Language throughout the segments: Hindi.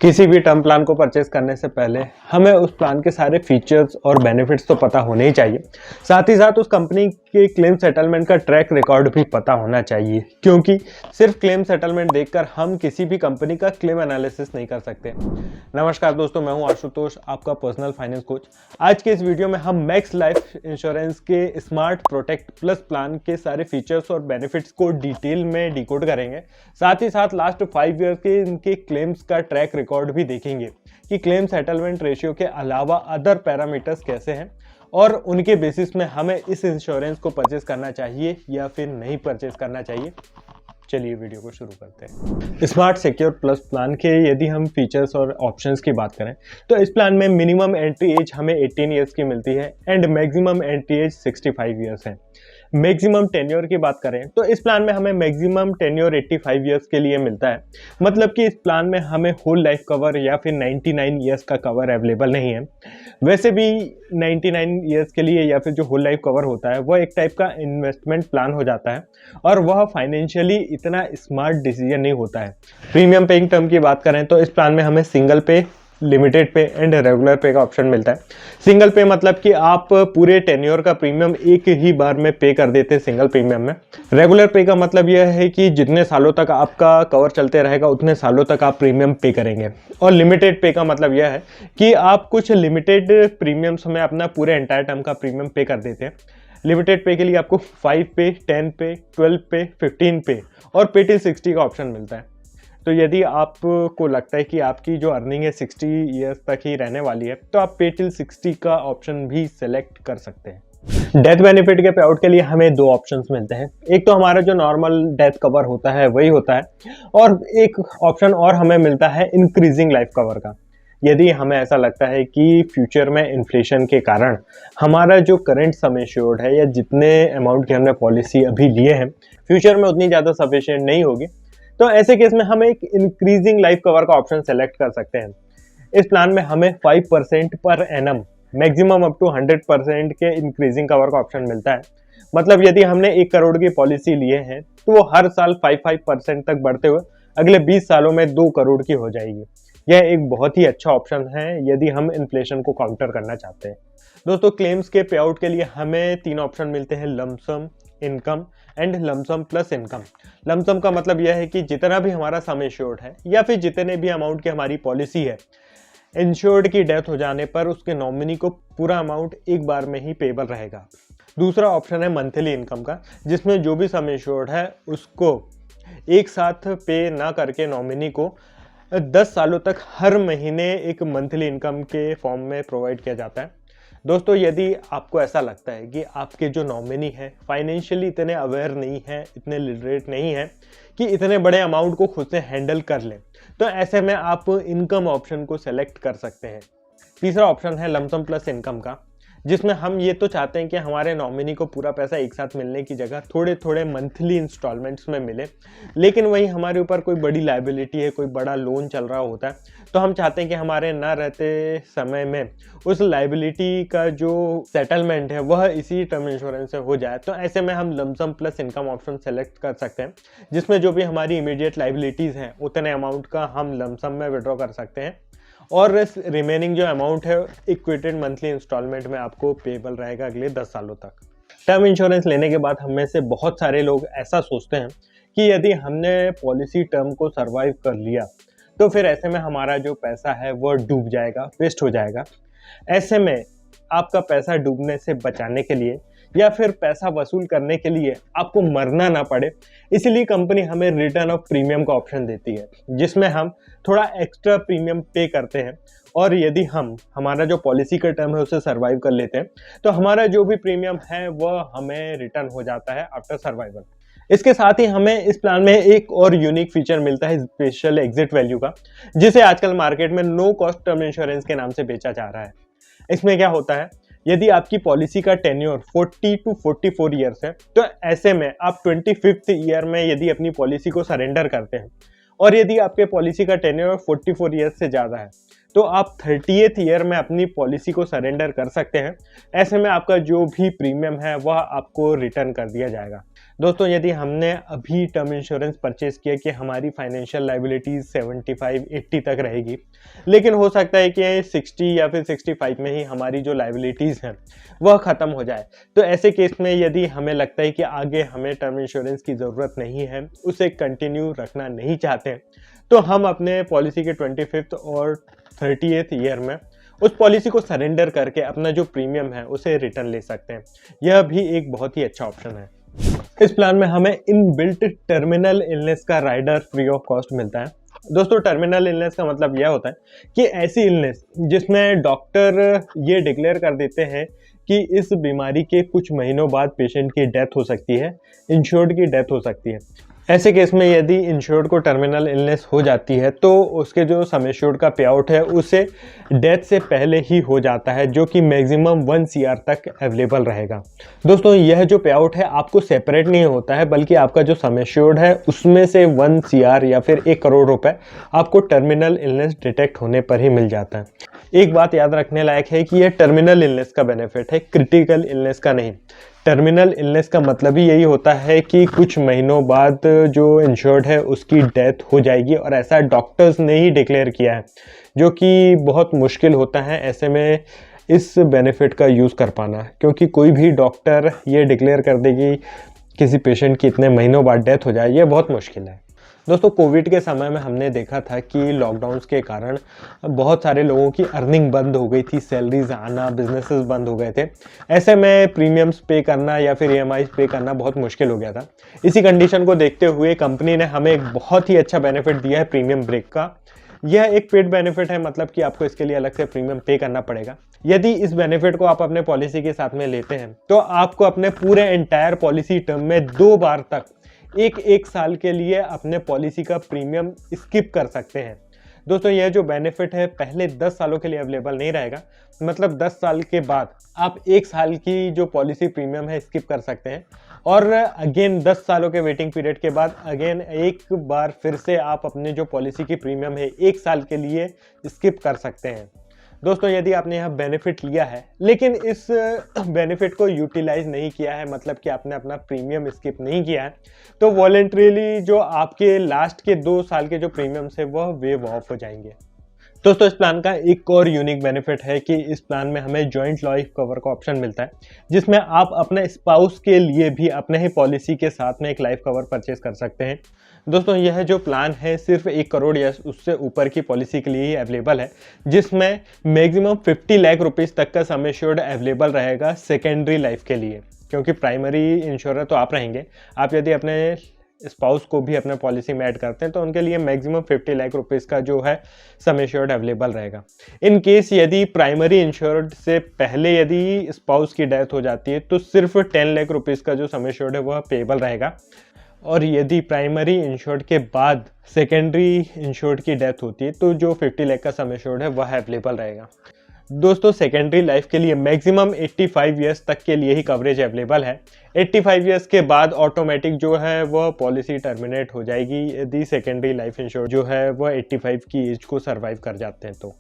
किसी भी टर्म प्लान को परचेस करने से पहले हमें उस प्लान के सारे फीचर्स और बेनिफिट्स तो पता होने ही चाहिए। साथ ही साथ उस कंपनी के क्लेम सेटलमेंट का ट्रैक रिकॉर्ड भी पता होना चाहिए, क्योंकि सिर्फ क्लेम सेटलमेंट देखकर हम किसी भी कंपनी का क्लेम एनालिसिस नहीं कर सकते। नमस्कार दोस्तों, मैं हूं आशुतोष, आपका पर्सनल फाइनेंस कोच। आज के इस वीडियो में हम मैक्स लाइफ इंश्योरेंस के स्मार्ट प्रोटेक्ट प्लस प्लान के सारे फीचर्स और बेनिफिट्स को डिटेल में डिकोड करेंगे। साथ ही साथ लास्ट 5 ईयर के इनके क्लेम्स का ट्रैक रिकॉर्ड भी देखेंगे कि क्लेम सेटलमेंट रेशियो के अलावा अदर पैरामीटर्स कैसे हैं और उनके बेसिस में हमें इस इंश्योरेंस को परचेस करना चाहिए या फिर नहीं परचेस करना चाहिए। चलिए वीडियो को शुरू करते हैं। स्मार्ट सिक्योर प्लस प्लान के यदि हम फीचर्स और ऑप्शंस की बात करें तो इस प्लान में मिनिमम एंट्री एज हमें 18 ईयर्स की मिलती है and maximum entry age 65 years है। मैक्सिमम टेन्योर की बात करें तो इस प्लान में हमें मैक्सिमम टेन्योर 85 ईयर्स के लिए मिलता है। मतलब कि इस प्लान में हमें होल लाइफ कवर या फिर 99 ईयर्स का कवर अवेलेबल नहीं है। वैसे भी 99 ईयर्स के लिए या फिर जो होल लाइफ कवर होता है वह एक टाइप का इन्वेस्टमेंट प्लान हो जाता है और वह फाइनेंशियली इतना स्मार्ट डिसीजन नहीं होता है। प्रीमियम पेइंग टर्म की बात करें तो इस प्लान में हमें सिंगल पे, लिमिटेड पे एंड रेगुलर पे का ऑप्शन मिलता है। सिंगल पे मतलब कि आप पूरे टेन्योर का प्रीमियम एक ही बार में पे कर देते हैं सिंगल प्रीमियम में। रेगुलर पे का मतलब यह है कि जितने सालों तक आपका कवर चलते रहेगा उतने सालों तक आप प्रीमियम पे करेंगे। और लिमिटेड पे का मतलब यह है कि आप कुछ लिमिटेड प्रीमियम्स में अपना पूरे एंटायर टर्म का प्रीमियम पे कर देते हैं। लिमिटेड पे के लिए आपको 5 पे, 10 पे, 12 पे, 15 पे और पे टिल 60 का ऑप्शन मिलता है। तो यदि आपको लगता है कि आपकी जो अर्निंग है 60 ईयर्स तक ही रहने वाली है तो आप पे टिल 60 का ऑप्शन भी सेलेक्ट कर सकते हैं। डेथ बेनिफिट के पे आउट के लिए हमें दो ऑप्शंस मिलते हैं। एक तो हमारा जो नॉर्मल डेथ कवर होता है वही होता है और एक ऑप्शन और हमें मिलता है इंक्रीजिंग लाइफ कवर का। यदि हमें ऐसा लगता है कि फ्यूचर में इन्फ्लेशन के कारण हमारा जो करंट सम एश्योर्ड है या जितने अमाउंट की हमने पॉलिसी अभी लिए हैं फ्यूचर में उतनी ज़्यादा सफिशिएंट नहीं होगी, तो ऐसे केस में हम एक इंक्रीजिंग लाइफ कवर का ऑप्शन सेलेक्ट कर सकते हैं। इस प्लान में हमें 5% per annum maximum up to 100% के इंक्रीजिंग कवर का ऑप्शन मिलता है। मतलब यदि हमने 1 करोड़ की पॉलिसी लिए हैं तो वो हर साल 5% तक बढ़ते हुए अगले 20 सालों में 2 करोड़ की हो जाएगी। यह एक बहुत ही अच्छा ऑप्शन है यदि हम इन्फ्लेशन को काउंटर करना चाहते हैं। दोस्तों, क्लेम्स के पे आउट के लिए हमें 3 ऑप्शन मिलते हैं, lump sum, income and lump sum plus income. Lump sum का मतलब यह है कि जितना भी हमारा सम एश्योर्ड है या फिर जितने भी अमाउंट की हमारी पॉलिसी है, इंश्योर्ड की डेथ हो जाने पर उसके नॉमिनी को पूरा अमाउंट एक बार में ही पेबल रहेगा। दूसरा ऑप्शन है मंथली इनकम का, जिसमें जो भी सम एश्योर्ड है उसको एक साथ पे ना करके नॉमिनी को 10 सालों तक हर महीने एक मंथली इनकम के फॉर्म में प्रोवाइड किया जाता है। दोस्तों, यदि आपको ऐसा लगता है कि आपके जो नॉमिनी है फाइनेंशियली इतने अवेयर नहीं है, इतने लिटरेट नहीं है कि इतने बड़े अमाउंट को खुद से हैंडल कर लें, तो ऐसे में आप इनकम ऑप्शन को सेलेक्ट कर सकते हैं। तीसरा ऑप्शन है लमसम प्लस इनकम का, जिसमें हम ये तो चाहते हैं कि हमारे नॉमिनी को पूरा पैसा एक साथ मिलने की जगह थोड़े थोड़े मंथली इंस्टॉलमेंट्स में मिले, लेकिन वहीं हमारे ऊपर कोई बड़ी लायबिलिटी है, कोई बड़ा लोन चल रहा होता है, तो हम चाहते हैं कि हमारे ना रहते समय में उस लायबिलिटी का जो सेटलमेंट है वह इसी टर्म इंश्योरेंस से हो जाए। तो ऐसे में हम lump sum plus income option select कर सकते हैं, जिसमें जो भी हमारी इमीडिएट लायबिलिटीज़ हैं उतने अमाउंट का हम लमसम में विड्रॉ कर सकते हैं और रिमेनिंग जो अमाउंट है इक्वेटेड मंथली इंस्टॉलमेंट में आपको पेबल रहेगा अगले 10 सालों तक। टर्म इंश्योरेंस लेने के बाद हम में से बहुत सारे लोग ऐसा सोचते हैं कि यदि हमने पॉलिसी टर्म को सरवाइव कर लिया तो फिर ऐसे में हमारा जो पैसा है वह डूब जाएगा, वेस्ट हो जाएगा। ऐसे में आपका पैसा डूबने से बचाने के लिए या फिर पैसा वसूल करने के लिए आपको मरना ना पड़े, इसलिए कंपनी हमें रिटर्न ऑफ प्रीमियम का ऑप्शन देती है, जिसमें हम थोड़ा एक्स्ट्रा प्रीमियम पे करते हैं और यदि हम हमारा जो पॉलिसी का टर्म है उसे सर्वाइव कर लेते हैं तो हमारा जो भी प्रीमियम है वह हमें रिटर्न हो जाता है आफ्टर सर्वाइवल। इसके साथ ही हमें इस प्लान में एक और यूनिक फीचर मिलता है स्पेशल एग्जिट वैल्यू का, जिसे आजकल मार्केट में नो कॉस्ट टर्म इंश्योरेंस के नाम से बेचा जा रहा है। इसमें क्या होता है, यदि आपकी पॉलिसी का टेन्योर 40 to 44 ईयर्स है तो ऐसे में आप 25th ईयर में यदि अपनी पॉलिसी को सरेंडर करते हैं और यदि आपके पॉलिसी का टेन्योर 44 ईयर्स से ज़्यादा है तो आप 30th ईयर में अपनी पॉलिसी को सरेंडर कर सकते हैं। ऐसे में आपका जो भी प्रीमियम है वह आपको रिटर्न कर दिया जाएगा। दोस्तों यदि हमने अभी टर्म इंश्योरेंस परचेज किया कि हमारी फाइनेंशियल लाइबिलिटीज 75-80 तक रहेगी, लेकिन हो सकता है कि 60 या फिर 65 में ही हमारी जो लाइबिलिटीज हैं वह ख़त्म हो जाए। तो ऐसे केस में यदि हमें लगता है कि आगे हमें टर्म इंश्योरेंस की ज़रूरत नहीं है, उसे कंटिन्यू रखना नहीं चाहते हैं, तो हम अपने पॉलिसी के 25th और 30th ईयर में उस पॉलिसी को सरेंडर करके अपना जो प्रीमियम है उसे रिटर्न ले सकते हैं। यह भी एक बहुत ही अच्छा ऑप्शन है। इस प्लान में हमें इनबिल्ट टर्मिनल इलनेस का राइडर फ्री ऑफ कॉस्ट मिलता है। दोस्तों टर्मिनल इलनेस का मतलब यह होता है कि ऐसी इलनेस जिसमें डॉक्टर ये डिक्लेयर कर देते हैं कि इस बीमारी के कुछ महीनों बाद पेशेंट की डेथ हो सकती है, इंश्योर्ड की डेथ हो सकती है। ऐसे केस में यदि इंश्योर्ड को टर्मिनल इलनेस हो जाती है तो उसके जो सम एश्योर्ड का पे आउट है उसे डेथ से पहले ही हो जाता है, जो कि मैक्सिमम 1 CR तक अवेलेबल रहेगा। दोस्तों यह जो पे आउट है आपको सेपरेट नहीं होता है, बल्कि आपका जो सम एश्योर्ड है उसमें से 1 CR या फिर 1 करोड़ रुपए आपको टर्मिनल इलनेस डिटेक्ट होने पर ही मिल जाता है। एक बात याद रखने लायक है कि यह टर्मिनल इलनेस का बेनिफिट है, क्रिटिकल इलनेस का नहीं। टर्मिनल इलनेस का मतलब ही यही होता है कि कुछ महीनों बाद जो इंश्योर्ड है उसकी डेथ हो जाएगी, और ऐसा डॉक्टर्स ने ही डिक्लेयर किया है, जो कि बहुत मुश्किल होता है ऐसे में इस बेनिफिट का यूज़ कर पाना, क्योंकि कोई भी डॉक्टर ये डिक्लेयर कर देगी किसी पेशेंट की इतने महीनों बाद डेथ हो जाए, ये बहुत मुश्किल है। दोस्तों कोविड के समय में हमने देखा था कि लॉकडाउन्स के कारण बहुत सारे लोगों की अर्निंग बंद हो गई थी, सैलरीज आना, बिजनेसेस बंद हो गए थे। ऐसे में प्रीमियम्स पे करना या फिर EMI पे करना बहुत मुश्किल हो गया था। इसी कंडीशन को देखते हुए कंपनी ने हमें एक बहुत ही अच्छा बेनिफिट दिया है प्रीमियम ब्रेक का। यह एक पेड बेनिफिट है, मतलब कि आपको इसके लिए अलग से प्रीमियम पे करना पड़ेगा। यदि इस बेनिफिट को आप अपने पॉलिसी के साथ में लेते हैं तो आपको अपने पूरे एंटायर पॉलिसी टर्म में 2 बार तक एक साल के लिए अपने पॉलिसी का प्रीमियम स्किप कर सकते हैं। दोस्तों यह जो बेनिफिट है पहले 10 सालों के लिए अवेलेबल नहीं रहेगा, मतलब 10 साल के बाद आप 1 साल की जो पॉलिसी प्रीमियम है स्किप कर सकते हैं, और अगेन 10 सालों के वेटिंग पीरियड के बाद अगेन एक बार फिर से आप अपने जो पॉलिसी की प्रीमियम है 1 साल के लिए स्किप कर सकते हैं। दोस्तों यदि आपने यह बेनिफिट लिया है लेकिन इस बेनिफिट को यूटिलाइज नहीं किया है, मतलब कि आपने अपना प्रीमियम स्किप नहीं किया है, तो वॉलेंट्रीली जो आपके लास्ट के 2 साल के जो प्रीमियम्स है वह वेव ऑफ हो जाएंगे। दोस्तों इस प्लान का एक और यूनिक बेनिफिट है कि इस प्लान में हमें जॉइंट लाइफ कवर का ऑप्शन मिलता है, जिसमें आप अपने स्पाउस के लिए भी अपने ही पॉलिसी के साथ में एक लाइफ कवर परचेज कर सकते हैं। दोस्तों यह जो प्लान है सिर्फ 1 करोड़ या उससे ऊपर की पॉलिसी के लिए ही अवेलेबल है, जिसमें मैक्सिमम 50 लाख रुपीस तक का सम एश्योर्ड अवेलेबल रहेगा सेकेंडरी लाइफ के लिए, क्योंकि प्राइमरी इंश्योरर तो आप रहेंगे। आप यदि अपने स्पाउस को भी अपने पॉलिसी में ऐड करते हैं तो उनके लिए मैक्सिमम 50 लाख रुपीस का जो है सम एश्योर्ड अवेलेबल रहेगा। इन केस यदि प्राइमरी इंश्योर्ड से पहले यदि स्पाउस की डेथ हो जाती है तो सिर्फ 10 लाख रुपीस का जो सम एश्योर्ड है वह पेएबल रहेगा, और यदि प्राइमरी इंश्योर्ड के बाद सेकेंडरी इंश्योर्ड की डेथ होती है तो जो 50 लाख का सम एश्योर्ड है वह अवेलेबल रहेगा। दोस्तों सेकेंडरी लाइफ के लिए मैक्सिमम 85 ईयर्स तक के लिए ही कवरेज अवेलेबल है। 85 ईयर्स के बाद ऑटोमेटिक जो है वह पॉलिसी टर्मिनेट हो जाएगी यदि सेकेंडरी लाइफ इंश्योर जो है वह 85 की एज को सर्वाइव कर जाते हैं तो।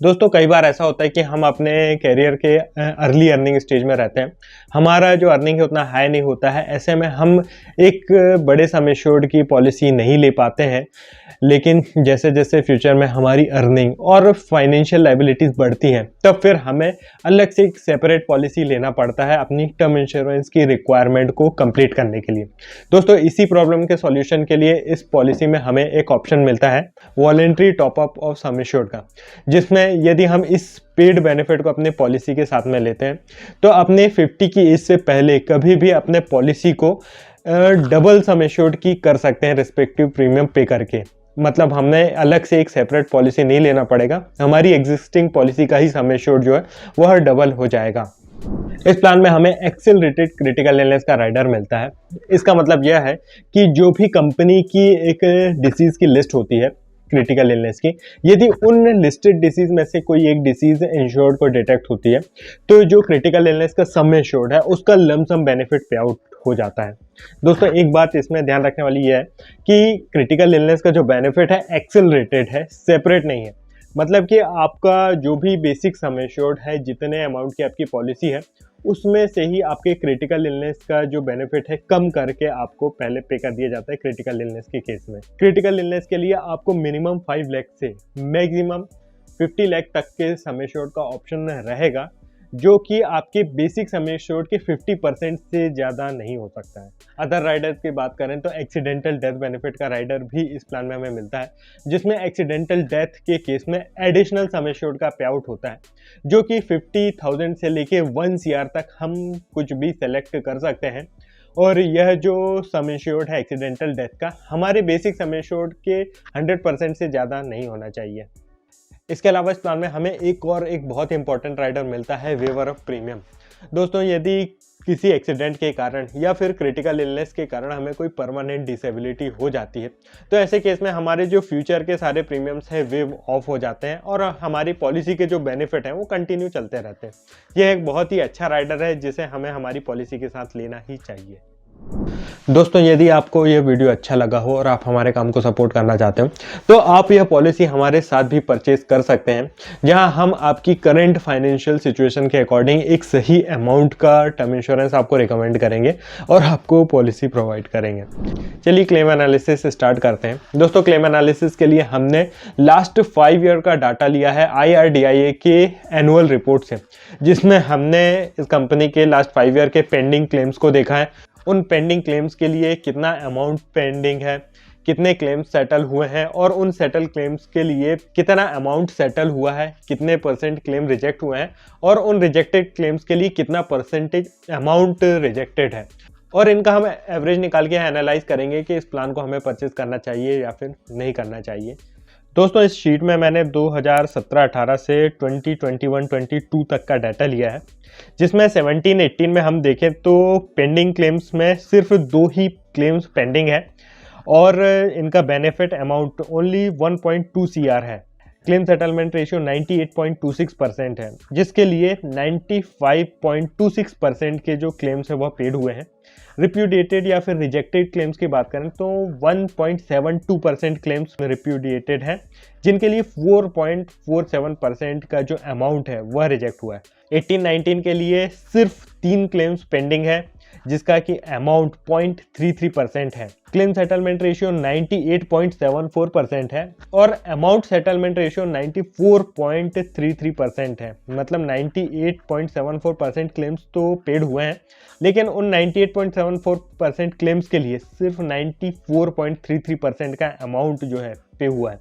दोस्तों कई बार ऐसा होता है कि हम अपने कैरियर के अर्ली अर्निंग स्टेज में रहते हैं, हमारा जो अर्निंग है उतना हाई नहीं होता है, ऐसे में हम एक बड़े सम एश्योर्ड की पॉलिसी नहीं ले पाते हैं। लेकिन जैसे जैसे फ्यूचर में हमारी अर्निंग और फाइनेंशियल लाइबिलिटीज़ बढ़ती हैं तब फिर हमें अलग से एक सेपरेट पॉलिसी लेना पड़ता है अपनी टर्म इंश्योरेंस की रिक्वायरमेंट को कंप्लीट करने के लिए। दोस्तों इसी प्रॉब्लम के सॉल्यूशन के लिए इस पॉलिसी में हमें एक ऑप्शन मिलता है voluntary top up of sum assured का, जिसमें यदि हम इस पेड बेनिफिट को अपने पॉलिसी के साथ में लेते हैं तो अपने 50 की एज से पहले कभी भी अपने पॉलिसी को डबल सम एश्योर्ड की कर सकते हैं रिस्पेक्टिव प्रीमियम पे करके। मतलब हमें अलग से एक सेपरेट पॉलिसी नहीं लेना पड़ेगा, हमारी एग्जिस्टिंग पॉलिसी का ही सम एश्योर्ड जो है वह डबल हो जाएगा। इस प्लान में हमें एक्सेलरेटेड क्रिटिकल इलनेस का राइडर मिलता है। इसका मतलब यह है कि जो भी कंपनी की एक डिसीज की लिस्ट होती है क्रिटिकल इलनेस की, यदि उन लिस्टेड डिसीज में से कोई एक डिसीज इंश्योर्ड को डिटेक्ट होती है तो जो क्रिटिकल इलनेस का सम एश्योर्ड है उसका लमसम बेनिफिट पे आउट हो जाता है। दोस्तों एक बात इसमें ध्यान रखने वाली यह है कि क्रिटिकल इलनेस का जो बेनिफिट है एक्सेलरेटेड है, सेपरेट नहीं है। मतलब कि आपका जो भी बेसिक सम एश्योर्ड है, जितने अमाउंट की आपकी पॉलिसी है उसमें से ही आपके क्रिटिकल इलनेस का जो बेनिफिट है कम करके आपको पहले पे कर दिया जाता है क्रिटिकल इलनेस के केस में। क्रिटिकल इलनेस के लिए आपको मिनिमम 5 लाख से मैक्सिमम 50 लाख तक के सम एश्योर्ड का ऑप्शन रहेगा, जो कि आपके बेसिक सम एश्योर्ड के 50% से ज़्यादा नहीं हो सकता है। अदर राइडर्स की बात करें तो एक्सीडेंटल डेथ बेनिफिट का राइडर भी इस प्लान में हमें मिलता है, जिसमें एक्सीडेंटल डेथ के केस में एडिशनल सम एश्योर्ड का पे आउट होता है, जो कि 50,000 से लेके 1 CR तक हम कुछ भी सेलेक्ट कर सकते हैं। और यह जो सम एश्योर्ड है एक्सीडेंटल डेथ का, हमारे बेसिक सम एश्योर्ड के 100% से ज़्यादा नहीं होना चाहिए। इसके अलावा इस प्लान में हमें एक बहुत ही इंपॉर्टेंट राइडर मिलता है, वेवर ऑफ प्रीमियम। दोस्तों, यदि किसी एक्सीडेंट के कारण या फिर क्रिटिकल इलनेस के कारण हमें कोई परमानेंट डिसेबिलिटी हो जाती है, तो ऐसे केस में हमारे जो फ्यूचर के सारे प्रीमियम्स हैं वे ऑफ हो जाते हैं और हमारी पॉलिसी के जो बेनिफिट हैं वो कंटिन्यू चलते रहते हैं। यह एक बहुत ही अच्छा राइडर है जिसे हमें हमारी पॉलिसी के साथ लेना ही चाहिए। दोस्तों, यदि आपको यह वीडियो अच्छा लगा हो और आप हमारे काम को सपोर्ट करना चाहते हो, तो आप यह पॉलिसी हमारे साथ भी परचेज कर सकते हैं, जहां हम आपकी करंट फाइनेंशियल सिचुएशन के अकॉर्डिंग एक सही अमाउंट का टर्म इंश्योरेंस आपको रिकमेंड करेंगे और आपको पॉलिसी प्रोवाइड करेंगे। चलिए क्लेम एनालिसिस स्टार्ट करते हैं। दोस्तों, क्लेम एनालिसिस के लिए हमने लास्ट 5 ईयर का डाटा लिया है IRDAI के एनुअल रिपोर्ट से, जिसमें हमने इस कंपनी के लास्ट 5 ईयर के पेंडिंग क्लेम्स को देखा है। उन पेंडिंग क्लेम्स के लिए कितना अमाउंट पेंडिंग है, कितने क्लेम्स सेटल हुए हैं और उन सेटल क्लेम्स के लिए कितना अमाउंट सेटल हुआ है, कितने % क्लेम रिजेक्ट हुए हैं और उन रिजेक्टेड क्लेम्स के लिए कितना % अमाउंट रिजेक्टेड है। और इनका हम एवरेज निकाल के एनालाइज करेंगे कि इस प्लान को हमें परचेज करना चाहिए या फिर नहीं करना चाहिए। दोस्तों, इस शीट में मैंने 2017-18 से 2021-22 तक का डाटा लिया है, जिसमें 17-18 में हम देखें तो पेंडिंग क्लेम्स में सिर्फ 2 ही क्लेम्स पेंडिंग है और इनका बेनिफिट अमाउंट ओनली 1.2 CR है। क्लेम सेटलमेंट रेशियो 98.26% है, जिसके लिए 95.26% के जो क्लेम्स है वह पेड हुए हैं। रिप्यूडिएटेड या फिर रिजेक्टेड क्लेम्स की बात करें तो 1.72% क्लेम्स रिप्यूडिएटेड हैं, जिनके लिए 4.47% का जो अमाउंट है वह रिजेक्ट हुआ है। 18-19 के लिए सिर्फ 3 क्लेम्स पेंडिंग है, जिसका कि अमाउंट 0.33% है। क्लेम सेटलमेंट रेशियो 98.74% है और अमाउंट सेटलमेंट रेशियो 94.33% है। मतलब 98.74% क्लेम्स तो पेड हुए हैं, लेकिन उन 98.74% क्लेम्स के लिए सिर्फ 94.33% का अमाउंट जो है पे हुआ है।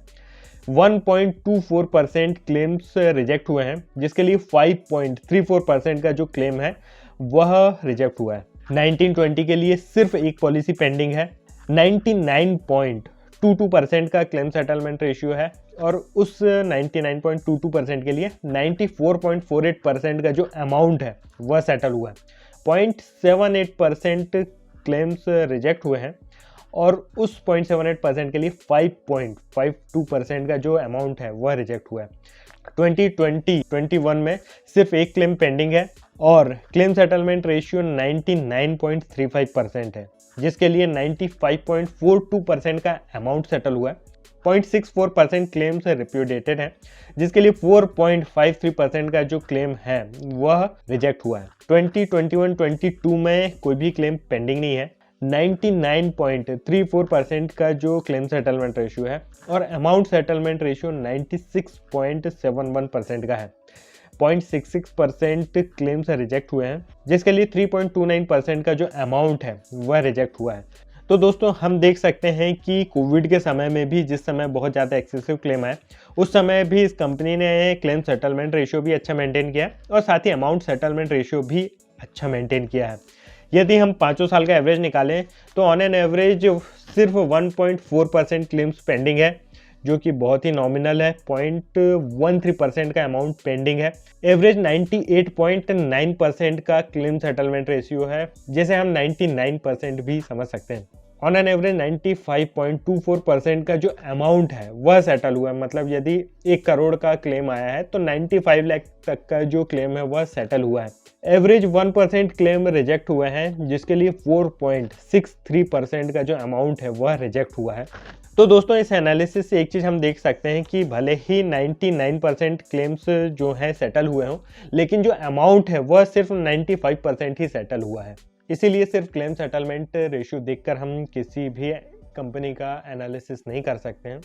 1.24% क्लेम्स रिजेक्ट हुए हैं, जिसके लिए 5.34% का जो क्लेम है वह रिजेक्ट हुआ है। 19-20 के लिए सिर्फ एक पॉलिसी पेंडिंग है। 99.22% का क्लेम सेटलमेंट रेशियो है और उस 99.22% के लिए 94.48% का जो अमाउंट है वह सेटल हुआ है। 0.78% क्लेम्स रिजेक्ट हुए हैं और उस 0.78% के लिए 5.52% का जो अमाउंट है वह रिजेक्ट हुआ है। 2020-21 में सिर्फ एक क्लेम पेंडिंग है और क्लेम सेटलमेंट रेशियो 99.35% है, जिसके लिए 95.42% का अमाउंट सेटल हुआ है। 0.64% क्लेम्स रिप्यूडिएटेड है, जिसके लिए 4.53% का जो क्लेम है वह रिजेक्ट हुआ है। 2021-22 में कोई भी क्लेम पेंडिंग नहीं है। 99.34% का जो क्लेम सेटलमेंट रेशियो है और अमाउंट सेटलमेंट रेशियो 96.71% का है। 0.66% क्लेम्स रिजेक्ट हुए हैं, जिसके लिए 3.29% का जो अमाउंट है वह रिजेक्ट हुआ है। तो दोस्तों, हम देख सकते हैं कि कोविड के समय में भी, जिस समय बहुत ज़्यादा एक्सेसिव क्लेम है, उस समय भी इस कंपनी ने क्लेम सेटलमेंट रेशियो भी अच्छा मेंटेन किया और साथ ही अमाउंट सेटलमेंट रेशियो भी अच्छा मेंटेन किया है। यदि हम 5 साल का एवरेज निकालें तो ऑन एन एवरेज सिर्फ 1.4% क्लेम्स पेंडिंग है, जो कि बहुत ही नॉमिनल है। 0.13% का अमाउंट पेंडिंग है। एवरेज 98.9% का क्लेम सेटलमेंट रेशियो है, जैसे हम 99% भी समझ सकते हैं। ऑन एन एवरेज 95.24% का जो अमाउंट है वह सेटल हुआ है। मतलब यदि 1 करोड़ का क्लेम आया है तो 95 लाख तक का जो क्लेम है वह सेटल हुआ है। एवरेज 1% क्लेम रिजेक्ट हुए हैं, जिसके लिए 4.63% का जो अमाउंट है वह रिजेक्ट हुआ है। तो दोस्तों इस एनालिसिस से एक चीज़ हम देख सकते हैं कि भले ही 99% क्लेम्स जो हैं सेटल हुए हों, लेकिन जो अमाउंट है वह सिर्फ 95% ही सेटल हुआ है। इसीलिए सिर्फ क्लेम सेटलमेंट रेशियो देखकर हम किसी भी कंपनी का एनालिसिस नहीं कर सकते हैं।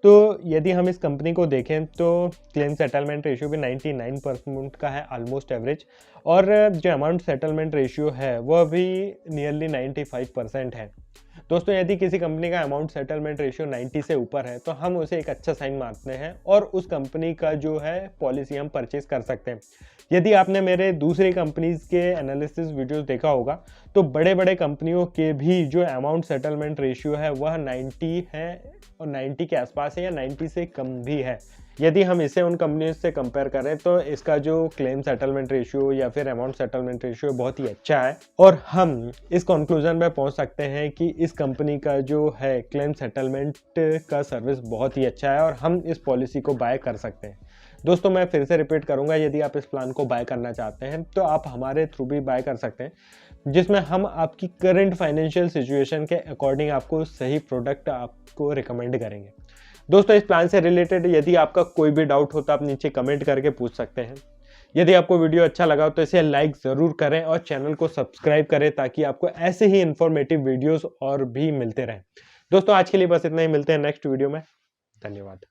तो यदि हम इस कंपनी को देखें तो क्लेम सेटलमेंट रेशियो भी 99% का है, ऑलमोस्ट एवरेज, और जो अमाउंट सेटलमेंट रेशियो है वह भी नियरली 95% है। दोस्तों यदि किसी कंपनी का अमाउंट सेटलमेंट रेशियो 90 से ऊपर है तो हम उसे एक अच्छा साइन मानते हैं और उस कंपनी का जो है पॉलिसी हम परचेज कर सकते हैं। यदि आपने मेरे दूसरी कंपनीज के एनालिसिस वीडियोस देखा होगा तो बड़े बड़े कंपनियों के भी जो अमाउंट सेटलमेंट रेशियो है वह 90 है और 90 के आसपास है या 90 से कम भी है। यदि हम इसे उन कंपनियों से कंपेयर करें तो इसका जो क्लेम सेटलमेंट रेशियो या फिर अमाउंट सेटलमेंट रेशियो बहुत ही अच्छा है और हम इस कंक्लूजन में पहुंच सकते हैं कि इस कंपनी का जो है क्लेम सेटलमेंट का सर्विस बहुत ही अच्छा है और हम इस पॉलिसी को बाय कर सकते हैं। दोस्तों मैं फिर से रिपीट करूंगा, यदि आप इस प्लान को बाय करना चाहते हैं तो आप हमारे थ्रू भी बाय कर सकते हैं, जिसमें हम आपकी करंट फाइनेंशियल सिचुएशन के अकॉर्डिंग आपको सही प्रोडक्ट आपको रिकमेंड करेंगे। दोस्तों इस प्लान से रिलेटेड यदि आपका कोई भी डाउट हो तो आप नीचे कमेंट करके पूछ सकते हैं। यदि आपको वीडियो अच्छा लगा तो इसे लाइक ज़रूर करें और चैनल को सब्सक्राइब करें ताकि आपको ऐसे ही इंफॉर्मेटिव वीडियोस और भी मिलते रहें। दोस्तों आज के लिए बस इतना ही, मिलते हैं नेक्स्ट वीडियो में। धन्यवाद।